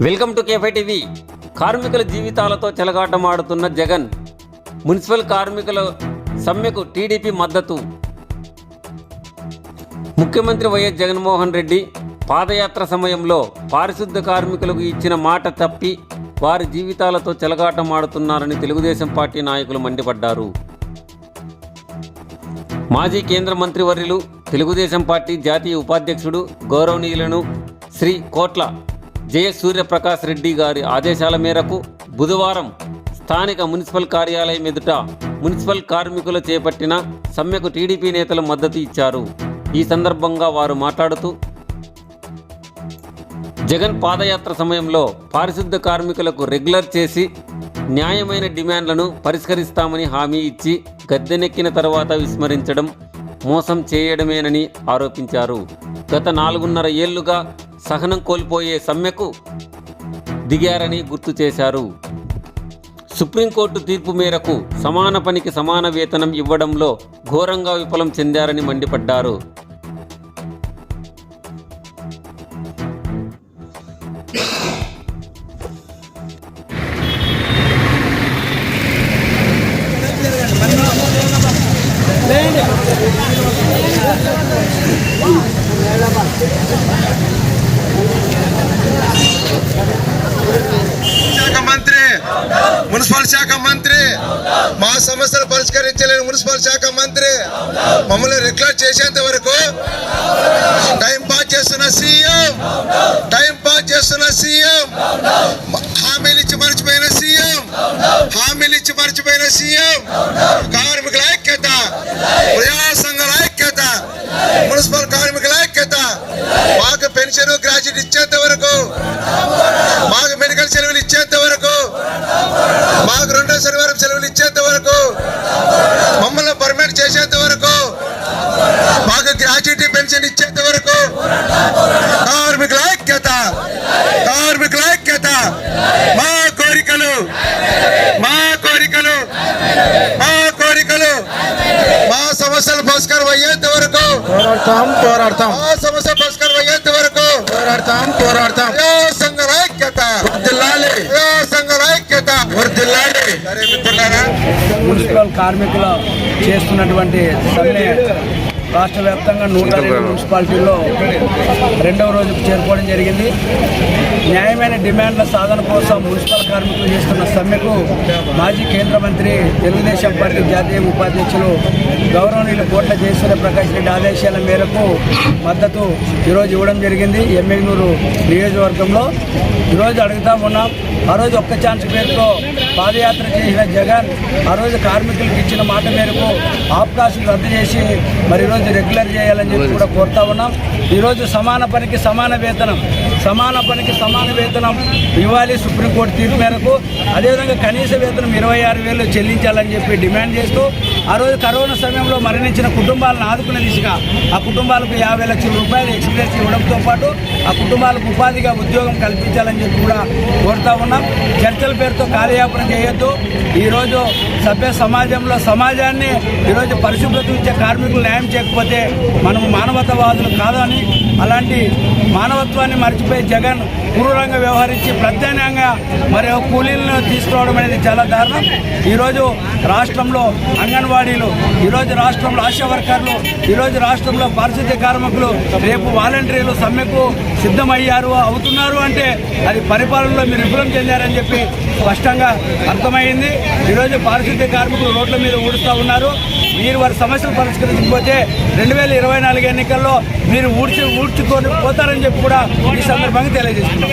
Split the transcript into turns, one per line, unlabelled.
Welcome to కేఫై TV. కార్మికుల జీవితాలతో చెలగాటమాడుతున్న Jagan. Municipal కార్మికుల సమ్మెకు టీడీపీ మద్దతు. ముఖ్యమంత్రి వైఎస్ జగన్మోహన్ రెడ్డి పాదయాత్ర సమయంలో పారిశుద్ధ కార్మికులకు ఇచ్చిన మాట తప్పి వారి జీవితాలతో చెలగాటమాడుతున్నారని తెలుగుదేశం పార్టీ నాయకులు మండిపడ్డారు. మాజీ కేంద్ర మంత్రివర్యులు తెలుగుదేశం పార్టీ జాతీయ ఉపాధ్యక్షుడు గౌరవనీయులను శ్రీ కోట్ల జయసూర్యప్రకాష్ రెడ్డి గారి ఆదేశాల మేరకు బుధవారం స్థానిక మున్సిపల్ కార్యాలయం ఎదుట మున్సిపల్ కార్మికులు చేపట్టిన సమ్మెకు టీడీపీ నేతలు మద్దతు ఇచ్చారు. ఈ సందర్భంగా వారు మాట్లాడుతూ, జగన్ పాదయాత్ర సమయంలో పారిశుద్ధ కార్మికులకు రెగ్యులర్ చేసి న్యాయమైన డిమాండ్లను పరిష్కరిస్తామని హామీ ఇచ్చి గద్దెనెక్కిన తర్వాత విస్మరించడం మోసం చేయడమేనని ఆరోపించారు. గత 4.5 ఏళ్లుగా సహనం కోల్పోయే సమ్మెకు దిగారని గుర్తు చేశారు. సుప్రీంకోర్టు తీర్పు మేరకు సమాన పనికి సమాన వేతనం ఇవ్వడంలో ఘోరంగా విఫలం చెందారని మండిపడ్డారు.
మున్సిపల్ శాఖ మంత్రి మా సమస్యలు పరిష్కరించలేని మున్సిపల్ శాఖ మంత్రి మమ్మల్ని రెగ్యులర్ చేసేంత వరకు టైం పాస్ చేస్తున్న సీఎం హామీలు ఇచ్చి మర్చిపోయిన సీఎం కార్మికుల ఐక్యత, ప్రజా సంఘాల ఐక్యత, మున్సిపల్ కార్మికుల ఐక్యత. మాకు పెన్షన్ గ్రాడ్యుయేట్ ఇచ్చేంత వరకు, మాకు మెడికల్ సెలవులు ఇచ్చేంత వరకు, మాకు 2వ శనివారం సెలవులు ఇచ్చేంత వరకు, మమ్మల్ని పర్మనెంట్ చేసేంత వరకు, మాకు గ్రాడ్యుయేట్ పెన్షన్ ఇచ్చేంత వరకు కార్మికుల ఐక్యత, మా కోరికలు మా సమస్యలు పరిష్కారం అయ్యేంత వరకు పోరాడతాం. మా సమస్య పరిష్కారం అయ్యేంత వరకు పోరాడతాం. సంఘాల ఐక్యత వర్ధిల్లాలి.
మున్సిపల్ కార్మికులు చేస్తున్నటువంటి సమ్మె రాష్ట్ర వ్యాప్తంగా 102 మున్సిపాలిటీల్లో 2వ రోజుకు చేరుకోవడం జరిగింది. న్యాయమైన డిమాండ్ల సాధన కోసం మున్సిపల్ కార్మికులు చేస్తున్న సమ్మెకు మాజీ కేంద్ర మంత్రి తెలుగుదేశం పార్టీ జాతీయ ఉపాధ్యక్షులు గౌరవనీయులు కోట్ల జయసూర్యప్రకాష్ రెడ్డి ఆదేశాల మేరకు మద్దతు ఈరోజు ఇవ్వడం జరిగింది. ఎమ్మెగ్నూరు నియోజకవర్గంలో ఈరోజు అడుగుతా ఉన్నాం. ఆ రోజు ఒక్క ఛాన్స్ పేరుతో పాదయాత్ర చేసిన జగన్ ఆ రోజు కార్మికులకు ఇచ్చిన మాట మేరకు ఆప్కాసులు రద్దు చేసి మరి ఈరోజు రెగ్యులర్ చేయాలని చెప్పి కూడా కోరుతా ఉన్నాం. ఈరోజు సమాన పనికి సమాన వేతనం ఇవ్వాలి సుప్రీంకోర్టు తీర్పు మేరకు. అదేవిధంగా కనీస వేతనం 26,000 చెల్లించాలని చెప్పి డిమాండ్ చేస్తూ ఆ రోజు కరోనా సమయంలో మరణించిన కుటుంబాలను ఆదుకునే దిశగా ఆ కుటుంబాలకు 50 లక్షల రూపాయలు ఎక్స్ప్రెస్ ఇవ్వడంతో పాటు ఆ కుటుంబాలకు ఉపాధిగా ఉద్యోగం కల్పించాలని చెప్పి కూడా కోరుతా ఉన్నాం. చర్చల పేరుతో కార్యయాపన చేయొద్దు. ఈరోజు సభ్య సమాజాన్ని ఈరోజు పరిశుభ్రత ఇచ్చే కార్మికులు న్యాయం చేయకపోతే మనము మానవతావాదులు కాదని, అలాంటి మానవత్వాన్ని మర్చిపోయి జగన్ క్రూరంగా వ్యవహరించి ప్రత్యామ్నాయంగా మరి కూలీలను తీసుకురావడం అనేది చాలా దారుణం. ఈరోజు రాష్ట్రంలో అంగన్వాడీలు, ఈరోజు రాష్ట్రంలో ఆశా వర్కర్లు, ఈరోజు రాష్ట్రంలో పారిశుద్ధ్య కార్మికులు, రేపు వాలంటీర్లు సమ్మెకు అవుతున్నారు అంటే అది పరిపాలనలో మీరు విఫలం చెందారని చెప్పి స్పష్టంగా అర్థమైంది. ఈరోజు పారిశుద్ధ్య కార్మికులు రోడ్ల మీద ఊడుస్తూ ఉన్నారు. మీరు వారి సమస్యలు పరిష్కరించకపోతే 2024 ఎన్నికల్లో మీరు ఊడ్చుకొని పోతారని చెప్పి కూడా ఈ సందర్భంగా తెలియజేస్తున్నారు.